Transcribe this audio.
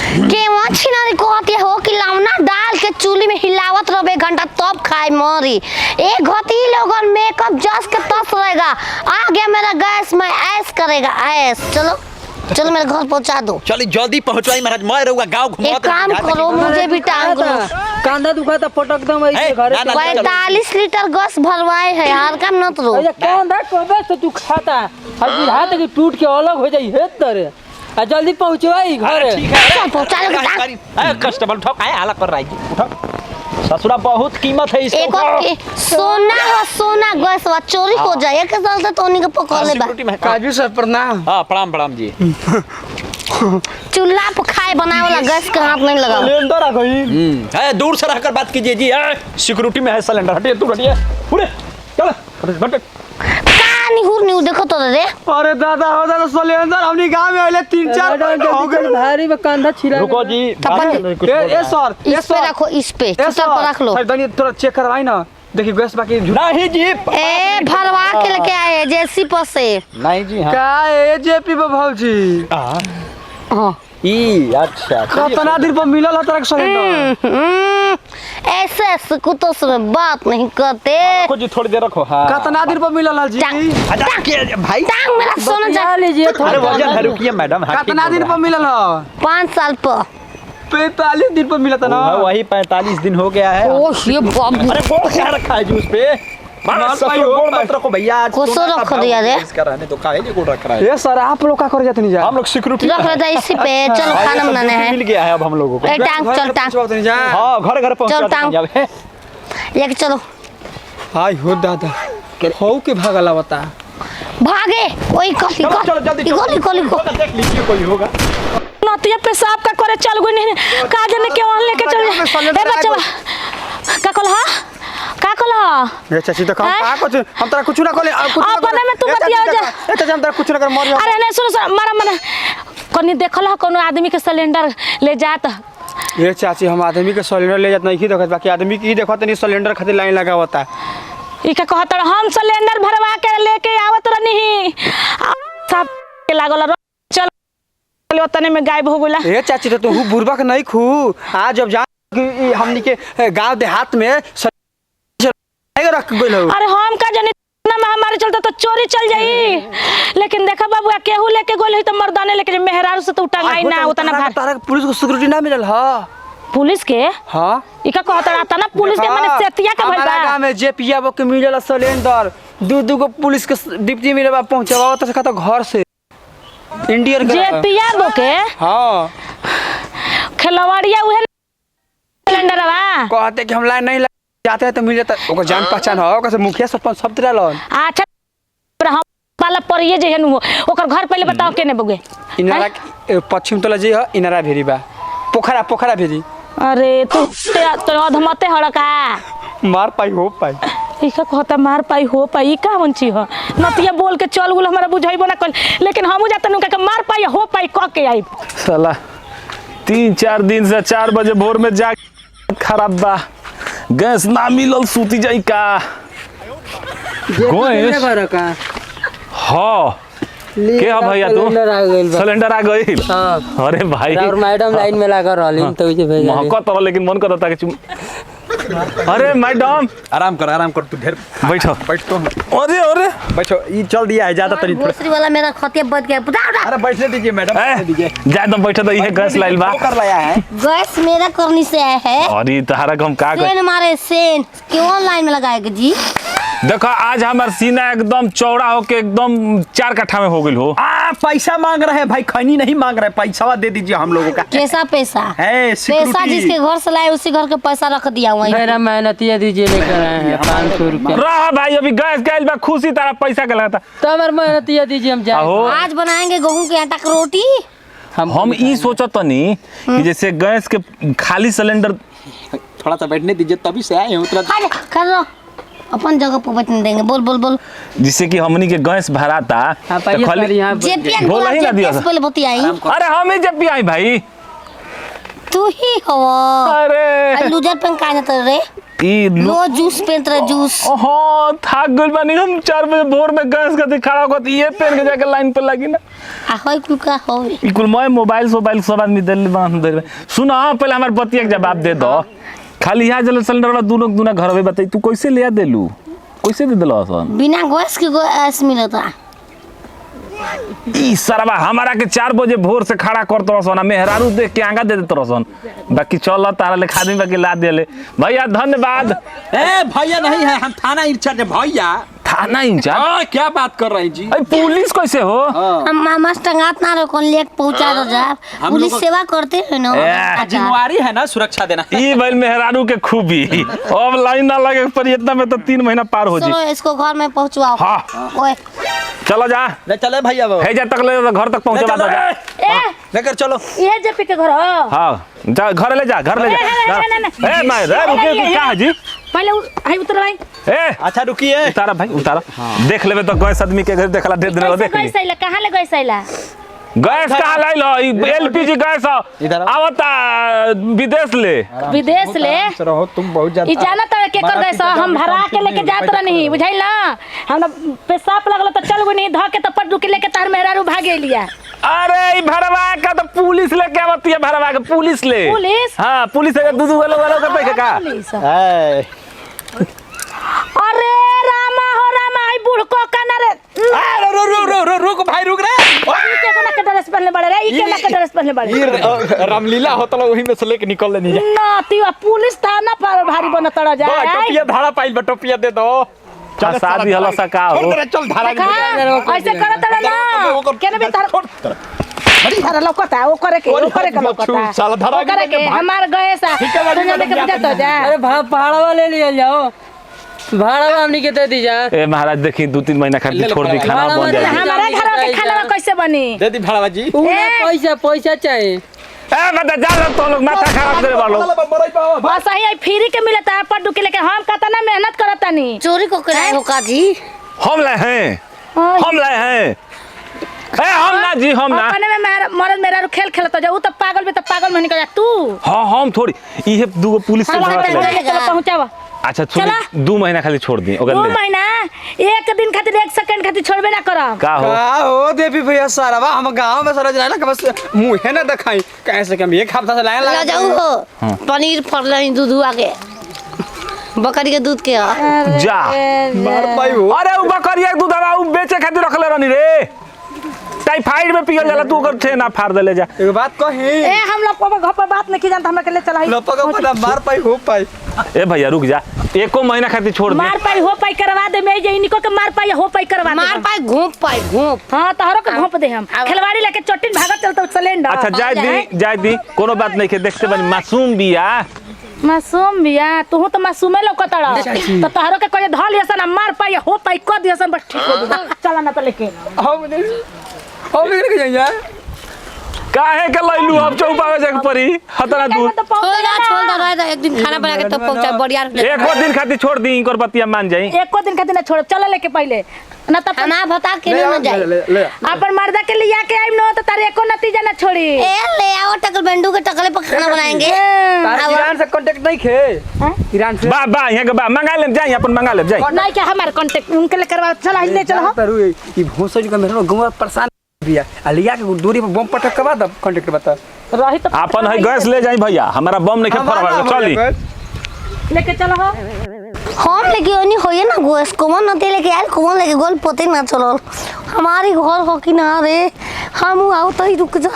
केवा छिनारी कहती हो कि लावना डाल के चूल्ही में हिलावत रहे घंटा तब खाए मरी। एक घटी लोगन मेकअप जस के तस रहेगा, आ गया मेरा गैस में ऐश करेगा ऐश। चलो चलो मेरे घर पहुंचा दो। चलिए जल्दी पहुंचाई महाराज, मैं रहूंगा गांव घुमा। एक काम करो मुझे भी टांग लो। कांधा दुखाता पटक दम ऐसे घर 45 लीटर गैस भरवाए है यार, काम न तो अरे कांधा कबे से तू खाता अब हाथ के टूट के अलग हो जाई हे तरे आ जल्दी पहुंचवाई घर। ठीक है पहुंचा लो। कस्टमर उठाओ, काहे हालत कर रहा है, उठाओ। ससुरा बहुत कीमत है इसका। एक और सोना हो, सोना गैस वा चोरी हो जाए के चलते तो उन्हीं को पकड़ने बा। काजू सर प्रणाम। हां प्रणाम प्रणाम जी। चूल्हा पर खाए बनाए वाला गैस के हाथ नहीं लगाओ। सिलेंडर आ गई। है दूर से रहकर बात कीजिए जी। सिक्योरिटी में है सिलेंडर, हटिए तू हटिए। उड़े चल हट। कहानी हुर नहीं देखो तो रे। अरे दादा हो दादा सिलेंडर हमनी गांव में आइले 3-4 हो गए भारी में कांधा छिला। रुको जी ए सर इस पे रखो, इस पे चुतर पर रख लो। तनी थोड़ा चेक करवाई ना, देखिए गैस बाकी नहीं जी। ए भरवा के लेके आए जेसी पर से। नहीं जी। हां का ए जेपी बाबू जी। हां ई अच्छा कितना दिन पर मिलल है तरह सिलेंडर। ऐसे कुत्तों से बात नहीं करते। कुछ थोड़ी देर रखो। हां कितना दिन पर मिलल है जी। भाई टांग मेरा सोना जा लीजिए अरे वजन है, रुकिए मैडम। कितना दिन पर मिलल है। 5 साल पर 45 दिन पर मिला था ना। वही 45 दिन हो गया है। ओह ये बाबू। अरे वो क्या रखा है जी उस पे। मत रखो भैया, कोसो रख दिया रे। इसका रहने तो काहे नहीं रख रहा है। ये सर आप लोग का कर जाते नहीं जा। हम लोग सिक्योरिटी रख लेता इसी पे। चलो खाना बनाना है। मिल गया है अब हम लोगों को। ए टांग चल टांग। हां घर घर पहुंचा देंगे। लेके चलो। हाय हो दादा हो के भागला बता भागे ओई कॉफी चलो जल्दी गोली देख लीजिए कोई होगा। नतिया पेशाब का करे चल गई नहीं का जाने के वहां लेके चल। ए बच्चा का कहला ये चाची तो का कुछ हम तोरा कुछ ना कहले अपने में तू बतिया जा। ए चाची हम तोरा कुछ ना कर मर। अरे नहीं सुन मारा कनी देखल ह कोनो आदमी के सिलेंडर ले जात। ये चाची हम आदमी के सिलेंडर ले जात नहीं की देखत, बाकी आदमी की देखत नहीं सिलेंडर खातिर लाइन लगावता। ई का कहत हम सिलेंडर भरवा के लेके आवत रहनी सब के लागल चल ओतने में गायब हो गेला। ए चाची तो तू बुरबा के नहीं खू आज जब जा हमनी के गांव देहात में रख गइल हो। अरे हम का जानी महामारी चलता तो चोरी चल जाई, लेकिन देखा बाबू केहू लेके गोल है तो मर्दाने लेके मेहरारू से तो टंगाई ना उतना भार। तारा पुलिस को सिक्योरिटी ना मिलल ह। पुलिस के हां इका कहता रहता ना पुलिस के माने सेतिया के भइल बा। हमारा गांव में जेपीया बो के मिलल सिलेंडर दू को पुलिस के डिप्टी मिलबा पहुंचावा त कहता घर से इंडियन के जेपीया बो के। हां खिलवाड़िया उहे सिलेंडरवा कहते कि हम लाइन नहीं जाते हैं तो मिल जाता ओकर जान पहचान हो ओकर से मुखिया सरपंच सब तेरा लन। अच्छा हम वाला परिए जे हनु ओकर घर पहले बताओ केने बगे। इनारा पश्चिम तला जी ह इनारा भेरी बा पोखरा भेरी। अरे तू तो अधमते हड़का मार पाई हो पाई इका कहता मार पाई हो पाई का वंची ह नतिया बोल के चल गुल हमरा बुझाइबो ना कल, लेकिन हमहु जात नु का मार पाई हो पाई क के आई। साला 3-4 दिन से 4 बजे भोर में जा खराब बा गैस ना मिलल सूती जाई का गैस घर का। हां के है भैया तू सिलेंडर आ गइल। हां अरे भाई और मैडम लाइन में लगा रहलिन तो जे भेजा महकत रहा लेकिन मन करता कि अरे मैडम आराम कर तू ढेर बैठो बैठ तो। अरे बैठो ये चल दिया है ज्यादा तरी। भोसरी वाला मेरा खतिया बच गया। अरे बैठने दीजिए मैडम बैठने दीजिए। जा तुम बैठो तो ये गैस लाइल बा कर लाया है। गैस मेरा करनी से आया है। अरे तहरा हम का सेन मारे सेन क्यों ऑनलाइन में लगाएगा जी। देखो आज हमार सीना एकदम चौड़ा होके एकदम 4 कट्ठा में हो गइल हो। पैसा मांग रहे हैं भाई, खैनी नहीं मांग रहे, पैसा दे दीजिए हम लोगों का। कैसा पैसा है पैसा जिसके घर से लाए उसी घर के पैसा रख दिया वहीं। मेरा मेहनतिया दीजिए लेकर आए हैं 500 रुपया। रहा भाई अभी गैस गइल बा खुशी तारा पैसा के लगता तो हमार मेहनतिया दीजिए हम जाए। आज बनाएंगे गेहूं के आटा की रोटी। हम ई सोचत तनी कि जैसे गैस के खाली सिलेंडर थोड़ा सा बैठने दीजिए तभी से आए हैं उतना। कर लो अपन जगह पर बैठने देंगे। बोल जिससे कि हमनी के गैस भराता तो खाली जेपीएन बोल ही ना दिया। पहले बतियाई। अरे हम ही जब भी आई भाई तू ही हो अरे लूजर पेन का ना रे लो जूस पेन तेरा जूस हाँ थक गइल बानी हम 4 बजे भोर में गैस का खड़ा होकर ये पेन के जाके लाइन पर लगी ना आ होई कुल का हो बिल्कुल मैं मोबाइल सब आदमी दिल बांध दे सुना पहले हमारे बतिया के जवाब दे दो खाली यहाँ जल सिलेंडर वाला दूना घर में बताई तू कैसे ले देलू कैसे दे दिलो सन बिना गैस के गैस मिलता ई सरवा हमारा के 4 बजे भोर से खड़ा कर तो रसन मेहरारू देख के आंगा दे देत रसन बाकी चल तारा ले खादी बाकी ला देले भैया धन्यवाद ए भैया नहीं है हम थाना इंचार्ज भैया थाना इंचार्ज क्या बात कर रहे हैं जी अरे पुलिस कैसे हो हम मस्त टंगात ना रोकन ले पहुंचा दो जा पुलिस सेवा करते हैं ना जिम्मेवारी है ना सुरक्षा देना ई भाई मेहरारू के खूबी अब लाइन ना लगे पर इतना में तो 3 महीना पार हो जी चलो इसको घर में पहुंचवाओ हाँ ओए चलो जा ले चले भैया वो है जा तक ले घर तक पहुंचा दो जा लेकर चलो ये जेपी के घर हो हां जा घर ले जा ए माय रे रुके कहां जी पहले हाय उतर भाई ए अच्छा रुकिए उतारा भाई उतारा देख लेबे तो गैस आदमी के घर देखला दे दिन देख गैस आइला कहां ले गैस आइला गैस कहां लाइलो ई एलपीजी गैस आवता विदेश ले रहो तुम बहुत ज्यादा ई जाना त के कर गैस हम भरा के लेके जात रही बुझाइल ना हमरा पेशाब लगल त चल गई नहीं ध के त पड्डू के लेके तार मेहरारू भागे लिया अरे ई भरवा का तो पुलिस लेके आवती है भरवा के पुलिस हां पुलिस अगर दूध वाला करते का अरे रामा हो रामा आई बूढ़ को काना रे रुक भाई रुक रे ई के कोना के ड्रेस पहनले बड़े रे ई के ना के ड्रेस पहनले बड़े रामलीला होता वही में से लेके निकल लेनी जा ना तीवा पुलिस थाना पर भारी बन तड़ जा टोपिया धारा पाइल बा टोपिया दे दो चल शादी हला सका हो चल धारा ऐसे करत ना केने भी तार तारा लौकता ओ करे के लौकता साला धारा करे के हमार गए सा दुनिया में के जात जा अरे भाड़ा वाले ले जाओ भाड़ा हमनी के दे दी जा ए महाराज देखी 2-3 महीना खातिर छोड़ दी खाना बन जाए हमारा घर के खाना कैसे बनी दे दी भाड़ा जी पैसा चाहिए ए बता जा तो लोग माथा खराब करे वालो बस सही फ्री के मिलता है पड्डू के लेके हम कतना मेहनत करता नी चोरी को कराए हो का जी हम लाए हैं ए हम ना जी हम ना अपने में मरद मेरा खेल खेलता जा उ त पागल में त पागल में निकल जा तू हां हम थोड़ी इहे दूगो पुलिस से पहुंचावा अच्छा छोड़ 2 महीना खाली छोड़ दी 2 महीना एक दिन खातिर 1 सेकंड खातिर छोड़बे ना करब का हो देवी भैया सारा बा हम गांव में सारा जाना बस मुंह है ना दिखाई कैसे कम एक हफ्ता से लाइन लगा जाऊ हो पनीर फरलई दूध आगे बकरी के दूध के जा मार पाई हो अरे उ बकरिया के दूध हवा उ बेचे खातिर रखले रहनी रे टाइफाइड में पियल जाला तू ओकर थे ना फाड़ देले जा एक बात कही ए हम लोग को घर पर बात नहीं की जानत हमरा के ले चला लपका पता मार पाई हो पाई ए भैया रुक जा 1 महीना खातिर छोड़ दे मार पाई हो पाई करवा दे मैं जे इनको के मार पाई हो पाई करवा दे मार पाई घूप हां तहरो के घोप दे हम खिलवाड़ी लेके चोटिन भागत चलतो सिलेंडर अच्छा जाय दी कोनो बात नहीं के देखते बनी मासूम बिया मासूम बिया तू तो मासूमे लौकतड़ तो तहरो के कोई धल हसन मार पाई हो पाई क दियसन बस ठीक हो चला ना तो लेके हम लेके जाइए काहे के लइलू अब चौपावे जाके परी हतरा दूर छोड़ दो रह एक दिन खाना बना के तब पहुंचा बढ़िया एको दिन खातिर छोड़ दी इनकर बतिया मान जाई एको दिन खातिर ना छोड़ चला लेके पहले ना तो खाना बता के ना जाए अपन मर्दा के लिया के आइम न तो तारे एको नतीजा ना छोड़ी ए ले आओ टकल बेंडू के टकले पर खाना बनाएंगे ईरान से कांटेक्ट नहीं खे ईरान से बा यहां के बा मंगा ले जाई अपन मंगा ले जाई नहीं क्या हमारे कांटेक्ट उनके ले करवा चला ले चलो तरू ई भोसड़ी का मेरा गंगा परेशान बिया अलिया के दूरी पर बम पटक के बाद कांटेक्ट बता रही तो अपन है गैस ले जाई भैया हमारा बम नहीं के फरवा चली लेके चलो हो हम लेके ओनी होए ना गोस कोमन नते लेके आल कोमन लेके गोल पोते ना चलो हमारी घर हो कि ना रे हम आओ तो ही रुक जा